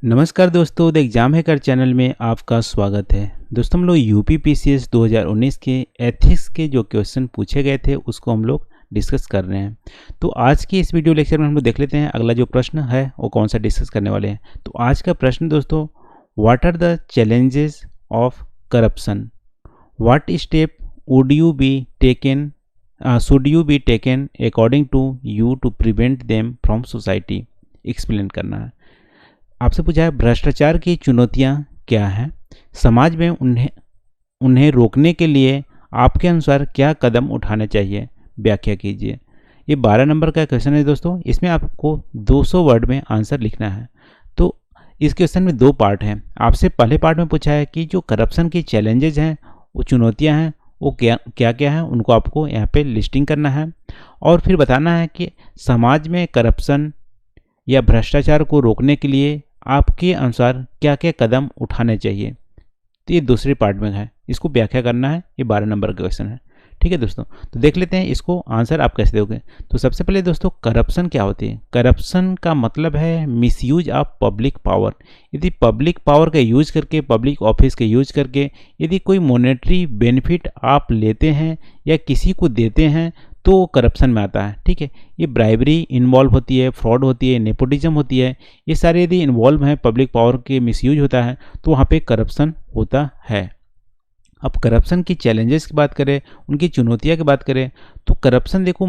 नमस्कार दोस्तों, the exam hacker channel में आपका स्वागत है। दोस्तों हम लोग यूपी पीसीएस 2019 के एथिक्स के जो क्वेश्चन पूछे गए थे उसको हम लोग डिस्कस कर रहे हैं। तो आज के इस वीडियो लेक्चर में हम लोग देख लेते हैं अगला जो प्रश्न है वो कौन सा डिस्कस करने वाले हैं। तो आज का प्रश्न दोस्तों, what are the challenges of corruption, what step would you be taken should you be taken according to you to prevent them from society, explain करना है। आपसे पूछा है भ्रष्टाचार की चुनौतियां क्या हैं, समाज में उन्हें रोकने के लिए आपके अनुसार क्या कदम उठाने चाहिए, व्याख्या कीजिए। ये 12 नंबर का क्वेश्चन है दोस्तों, इसमें आपको 200 वर्ड में आंसर लिखना है। तो इस क्वेश्चन में दो पार्ट हैं। आपसे पहले पार्ट में पूछा है कि जो करप्शन की चैलेंजेज हैं, वो चुनौतियाँ हैं, वो क्या क्या हैं, उनको आपको यहाँ पे लिस्टिंग करना है और फिर बताना है कि समाज में करप्शन या भ्रष्टाचार को रोकने के लिए आपके अनुसार क्या क्या कदम उठाने चाहिए। तो ये दूसरे पार्ट में है, इसको व्याख्या करना है। ये 12 नंबर का क्वेश्चन है। ठीक है दोस्तों, तो देख लेते हैं इसको आंसर आप कैसे दोगे। तो सबसे पहले दोस्तों, करप्शन क्या होती है? करप्शन का मतलब है मिसयूज ऑफ पब्लिक पावर। यदि पब्लिक पावर का यूज करके, पब्लिक ऑफिस के यूज करके यदि कोई मॉनेटरी बेनिफिट आप लेते हैं या किसी को देते हैं तो वो करप्शन में आता है। ठीक है, ये ब्राइबरी इन्वॉल्व होती है, फ्रॉड होती है, नेपोटिज्म होती है, ये सारे यदि इन्वॉल्व हैं, पब्लिक पावर के मिसयूज होता है तो वहाँ पे करप्शन होता है। अब करप्शन की चैलेंजेस की बात करें, उनकी चुनौतियाँ की बात करें, तो करप्शन देखो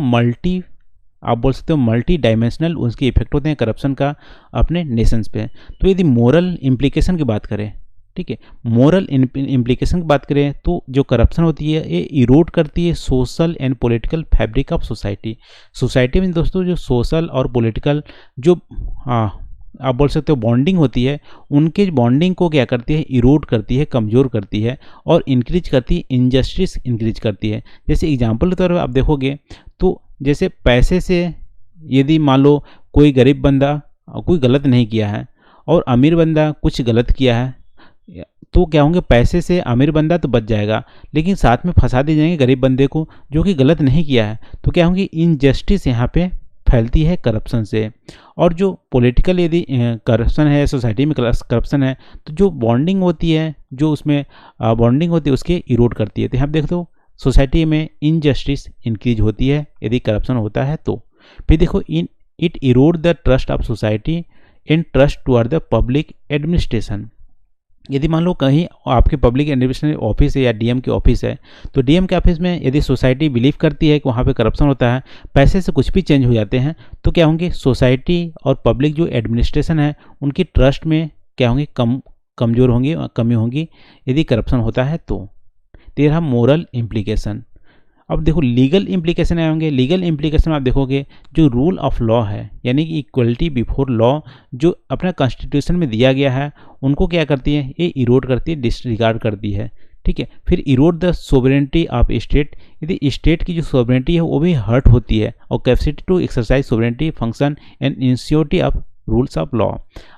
आप बोल सकते हो मल्टी डायमेंशनल उसके इफेक्ट होते हैं करप्शन का अपने नेशंस पे। तो यदि मोरल इम्प्लीकेशन की बात करें, ठीक है, मोरल इम्प्लीकेशन की बात करें तो जो करप्शन होती है ये इरोड करती है social and political fabric of society. Society में दोस्तों जो सोशल और पॉलिटिकल जो आप बोल सकते हो बॉन्डिंग होती है, उनके बॉन्डिंग को क्या करती है, इरोड करती है, कमज़ोर करती है और इंक्रीज करती है, इनजस्टिस इंक्रीज करती है। जैसे एग्जाम्पल के तौर पर आप देखोगे तो जैसे पैसे से यदि मान लो कोई गरीब बंदा कोई गलत नहीं किया है और अमीर बंदा कुछ गलत किया है, तो क्या होंगे, पैसे से अमीर बंदा तो बच जाएगा लेकिन साथ में फंसा दिए जाएंगे गरीब बंदे को जो कि गलत नहीं किया है। तो क्या होंगी, इनजस्टिस यहाँ पे फैलती है करप्शन से। और जो पॉलिटिकल यदि करप्शन है, सोसाइटी में करप्शन है, तो जो बॉन्डिंग होती है, जो उसमें बॉन्डिंग होती है उसके इरोड करती है। तो यहाँ पे देख दो सोसाइटी में इनजस्टिस इंक्रीज होती है यदि करप्शन होता है तो। फिर देखो it Erode the trust of society and trust toward the public administration. यदि मान लो कहीं आपके पब्लिक एडमिनिस्ट्रेशन ऑफिस है या डीएम की ऑफिस है, तो डीएम के ऑफिस में यदि सोसाइटी बिलीव करती है कि वहाँ पे करप्शन होता है, पैसे से कुछ भी चेंज हो जाते हैं, तो क्या होंगे, सोसाइटी और पब्लिक जो एडमिनिस्ट्रेशन है उनकी ट्रस्ट में क्या होंगे, कमज़ोर होंगी, कमी होंगी यदि करप्शन होता है तो। तेरह मोरल इम्प्लीकेशन। अब देखो लीगल इम्प्लीकेशन आए होंगे। लीगल इम्प्लीकेशन आप देखोगे जो रूल ऑफ लॉ है, यानी कि इक्वलिटी बिफोर लॉ जो अपना कॉन्स्टिट्यूशन में दिया गया है, उनको क्या करती है, ये इरोड करती है, डिसरिगार्ड करती है। ठीक है, फिर Erode the sovereignty of state. यदि स्टेट की जो सोवरेनिटी है वो भी हर्ट होती है और capacity to exercise sovereignty function and insurity of rules of law.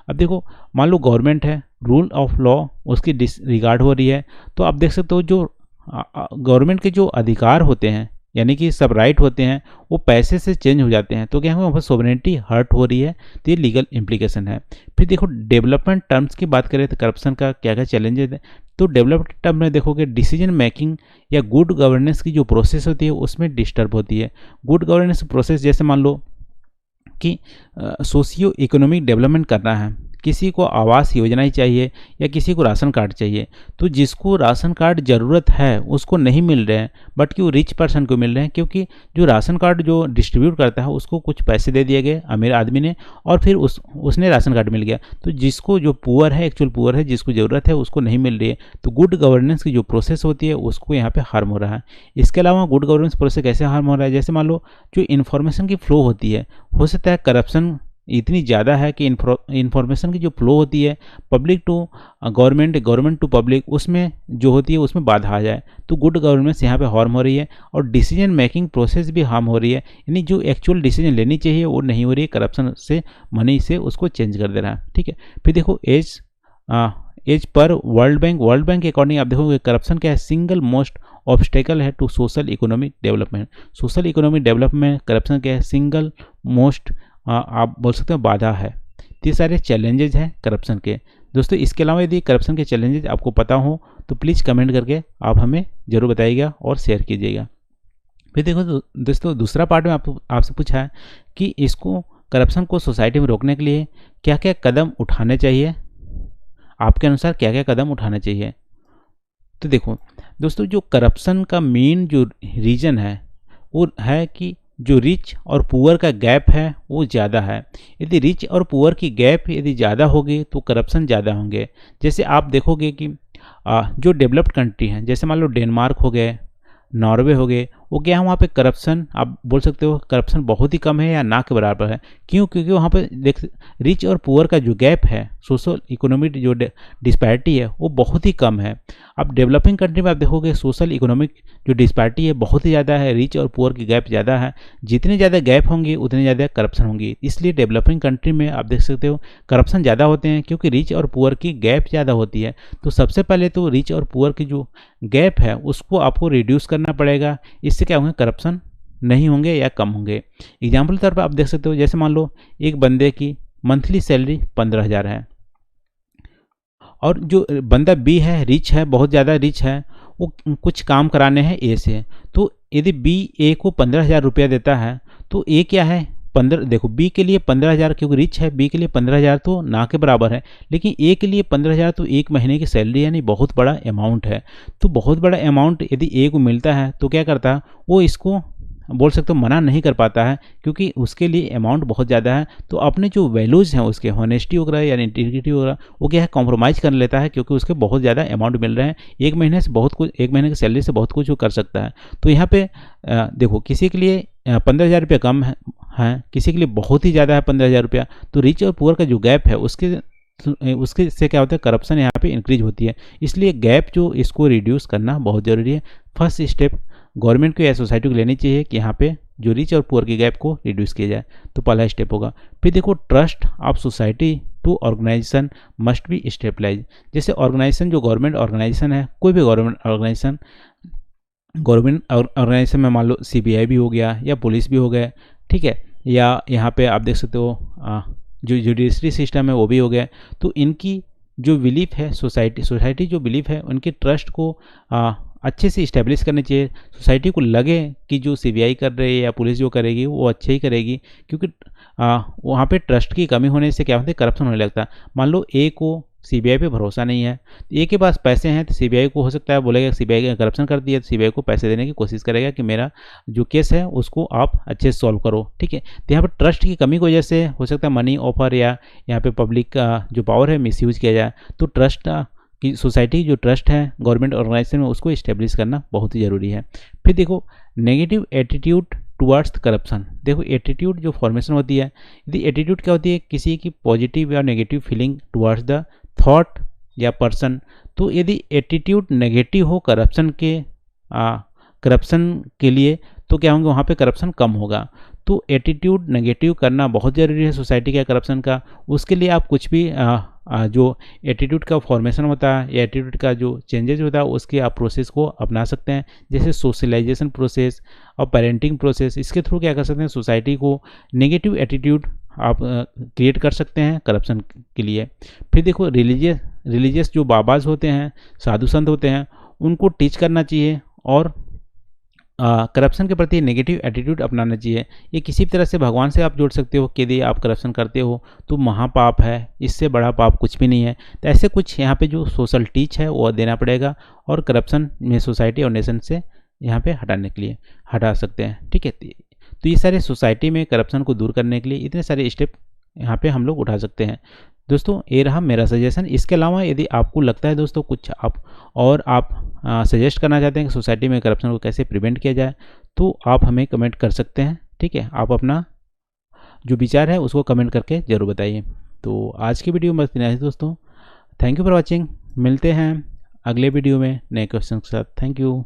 अब देखो मान लो गवर्नमेंट है, रूल ऑफ लॉ उसकी डिसरिगार्ड हो रही है, तो आप देख सकते हो जो गवर्नमेंट के जो अधिकार होते हैं, यानी कि सब राइट होते हैं, वो पैसे से चेंज हो जाते हैं, तो क्या होगा, वहाँ पर सोवरेनिटी हर्ट हो रही है, तो ये लीगल इम्प्लीकेशन है। फिर देखो डेवलपमेंट टर्म्स की बात करें तो करप्शन का क्या क्या चैलेंजेस है। तो डेवलपमेंट टर्म में देखोगे डिसीजन मेकिंग या गुड गवर्नेंस की जो प्रोसेस होती है उसमें डिस्टर्ब होती है। गुड गवर्नेंस प्रोसेस जैसे मान लो कि सोशियो इकोनॉमिक डेवलपमेंट करना है, किसी को आवास योजना ही चाहिए या किसी को राशन कार्ड चाहिए, तो जिसको राशन कार्ड ज़रूरत है उसको नहीं मिल रहे हैं, बट कि वो रिच पर्सन को मिल रहे हैं, क्योंकि जो राशन कार्ड जो डिस्ट्रीब्यूट करता है उसको कुछ पैसे दे दिए गए अमीर आदमी ने और फिर उसने राशन कार्ड मिल गया। तो जिसको जो पुअर है, एक्चुअल पुअर है, जिसको ज़रूरत है उसको नहीं मिल रही है, तो गुड गवर्नेंस की जो प्रोसेस होती है उसको यहाँ पर हार्म हो रहा है। इसके अलावा गुड गवर्नेंस प्रोसेस कैसे हार्म हो रहा है, जैसे मान लो जो इन्फॉर्मेशन की फ्लो होती है, हो सकता है करप्शन इतनी ज़्यादा है कि इन्फॉर्मेशन की जो फ्लो होती है public to government, government to public, उसमें जो होती है उसमें बाधा आ जाए, तो गुड गवर्नेंस यहाँ पे हार्म हो रही है। और डिसीजन मेकिंग प्रोसेस भी हार्म हो रही है, यानी जो एक्चुअल डिसीजन लेनी चाहिए वो नहीं हो रही है, करप्शन से मनी से उसको चेंज कर दे रहा है। ठीक है, फिर देखो एज पर वर्ल्ड बैंक के अकॉर्डिंग आप देखोगे करप्शन क्या है, सिंगल मोस्ट ऑब्स्टेकल है to social economic development. Social economic development corruption क्या है, सिंगल मोस्ट आप बोल सकते हो बाधा है। ये सारे चैलेंजेज हैं करप्शन के। दोस्तों इसके अलावा यदि करप्शन के चैलेंजेज आपको पता हो तो प्लीज़ कमेंट करके आप हमें ज़रूर बताइएगा और शेयर कीजिएगा। फिर देखो दोस्तों दूसरा पार्ट में आपसे पूछा है कि इसको करप्शन को सोसाइटी में रोकने के लिए क्या क्या कदम उठाने चाहिए, आपके अनुसार क्या क्या कदम उठाने चाहिए। तो देखो दोस्तों जो करप्शन का मेन जो रीज़न है वो है कि जो रिच और पुअर का गैप है वो ज़्यादा है। यदि रिच और पुअर की गैप यदि ज़्यादा होगी तो करप्शन ज़्यादा होंगे। जैसे आप देखोगे कि जो डेवलप्ड कंट्री हैं, जैसे मान लो डेनमार्क हो गए, नॉर्वे हो गए, वो क्या है वहाँ पे करप्शन आप बोल सकते हो करप्शन बहुत ही कम है या ना के बराबर है। क्यों? क्योंकि वहाँ पे देख रिच और पुअर का जो गैप है, सोशल इकोनॉमिक जो डिस्पैरिटी है वो बहुत ही कम है। अब डेवलपिंग कंट्री में आप देखोगे सोशल इकोनॉमिक जो डिस्पैरिटी है बहुत ही ज़्यादा है, रिच और पुअर की गैप ज़्यादा है। जितने ज़्यादा गैप होंगे उतने ज़्यादा करप्शन होंगी। इसलिए डेवलपिंग कंट्री में आप देख सकते हो करप्शन ज़्यादा होते हैं क्योंकि रिच और पुअर की गैप ज़्यादा होती है। तो सबसे पहले तो रिच और पुअर की जो गैप है उसको आपको रिड्यूस करना पड़ेगा। इससे क्या होंगे, करप्शन नहीं होंगे या कम होंगे। एग्जाम्पल के तौर पर आप देख सकते हो, जैसे मान लो एक बंदे की मंथली सैलरी 15,000 है और जो बंदा बी है, रिच है, बहुत ज़्यादा रिच है, वो कुछ काम कराने हैं ए से। तो यदि बी ए को 15,000 रुपया देता है तो ए क्या है 15, देखो बी के लिए 15,000 क्योंकि रिच है, बी के लिए 15,000 तो ना के बराबर है, लेकिन ए के लिए 15,000 तो एक महीने की सैलरी यानी बहुत बड़ा अमाउंट है। तो बहुत बड़ा अमाउंट यदि ए को मिलता है तो क्या करता है वो इसको बोल सकते हो मना नहीं कर पाता है क्योंकि उसके लिए अमाउंट बहुत ज़्यादा है। तो अपने जो वैल्यूज़ हैं उसके हॉनेस्टी वगैरह या इंटीग्रिटी वगैरह वो क्या है कॉम्प्रोमाइज़ कर लेता है क्योंकि उसके बहुत ज़्यादा अमाउंट मिल रहे हैं। एक महीने से बहुत कुछ, एक महीने की सैलरी से बहुत कुछ वो कर सकता है। तो यहाँ पे देखो किसी के लिए 15,000 रुपये कम है, किसी के लिए बहुत ही ज़्यादा है 15,000 रुपया। तो रिच और पुअर का जो गैप है उसके से क्या होता है करप्शन यहाँ पे इंक्रीज होती है। इसलिए गैप जो इसको रिड्यूस करना बहुत ज़रूरी है। फर्स्ट स्टेप गवर्नमेंट को या सोसाइटी को लेनी चाहिए कि यहाँ पे जो रिच और पुअर के गैप को रिड्यूस किया जाए। तो पहला स्टेप होगा। फिर देखो trust of society to organisation must be stabilise. जैसे ऑर्गेनाइजेशन जो गवर्नमेंट ऑर्गेनाइजेशन है, कोई भी गवर्नमेंट ऑर्गेनाइजेशन में मान लो CBI भी हो गया या पुलिस भी हो गए, ठीक है, या यहाँ पे आप देख सकते हो जो जुडिशरी सिस्टम है वो भी हो गया। तो इनकी जो बिलीफ है सोसाइटी जो बिलीफ है उनके ट्रस्ट को अच्छे से इस्टेब्लिश करनी चाहिए। सोसाइटी को लगे कि जो CBI कर रही है या पुलिस जो करेगी वो अच्छे ही करेगी, क्योंकि वहाँ पे ट्रस्ट की कमी होने से क्या होता है करप्शन होने लगता है। मान लो ए को CBI पे भरोसा नहीं है, ए के पास पैसे हैं तो CBI को हो सकता है बोलेगा CBI करप्शन करती है, तो CBI को पैसे देने की कोशिश करेगा कि मेरा जो केस है उसको आप अच्छे से सॉल्व करो, ठीक है। तो यहाँ पर ट्रस्ट की कमी की वजह से हो सकता है मनी ऑफर या यहाँ पे पब्लिक का जो पावर है मिसयूज किया जाए। तो ट्रस्ट कि सोसाइटी जो ट्रस्ट है गवर्नमेंट ऑर्गेनाइजेशन में उसको इस्टेब्लिश करना बहुत ही ज़रूरी है। फिर देखो नेगेटिव एटीट्यूड टुवर्ड्स करप्शन। देखो एटीट्यूड जो फॉर्मेशन होती है, यदि एटीट्यूड क्या होती है किसी की पॉजिटिव या negative feeling towards the thought या पर्सन। तो यदि एटीट्यूड नेगेटिव हो करप्शन के लिए तो क्या होंगे वहाँ पे करप्शन कम होगा। तो एटीट्यूड नेगेटिव करना बहुत ज़रूरी है सोसाइटी का करप्शन का। उसके लिए आप कुछ भी जो एटीट्यूड का फॉर्मेशन होता है या एटीट्यूड का जो चेंजेस होता है उसके आप प्रोसेस को अपना सकते हैं, जैसे सोशलाइजेशन प्रोसेस और पेरेंटिंग प्रोसेस। इसके थ्रू क्या कर सकते हैं सोसाइटी को नेगेटिव एटीट्यूड आप क्रिएट कर सकते हैं करप्शन के लिए। फिर देखो रिलीजियस जो बाबाज होते हैं, साधु संत होते हैं, उनको टीच करना चाहिए और करप्शन के प्रति नेगेटिव एटीट्यूड अपनाना चाहिए। ये किसी भी तरह से भगवान से आप जोड़ सकते हो कि यदि आप करप्शन करते हो तो महापाप है, इससे बड़ा पाप कुछ भी नहीं है। तो ऐसे कुछ यहाँ पे जो सोशल टीच है वो देना पड़ेगा और करप्शन में सोसाइटी और नेशन से यहाँ पे हटाने के लिए हटा सकते हैं, ठीक है। तो ये सारे सोसाइटी में करप्शन को दूर करने के लिए इतने सारे स्टेप यहाँ पे हम लोग उठा सकते हैं। दोस्तों ये रहा मेरा सजेशन। इसके अलावा यदि आपको लगता है दोस्तों कुछ आप सजेस्ट करना चाहते हैं कि सोसाइटी में करप्शन को कैसे प्रिवेंट किया जाए तो आप हमें कमेंट कर सकते हैं, ठीक है। आप अपना जो विचार है उसको कमेंट करके ज़रूर बताइए। तो आज की वीडियो में बस इतना ही दोस्तों। Thank you for watching. मिलते हैं अगले वीडियो में नए क्वेश्चन के साथ। Thank you.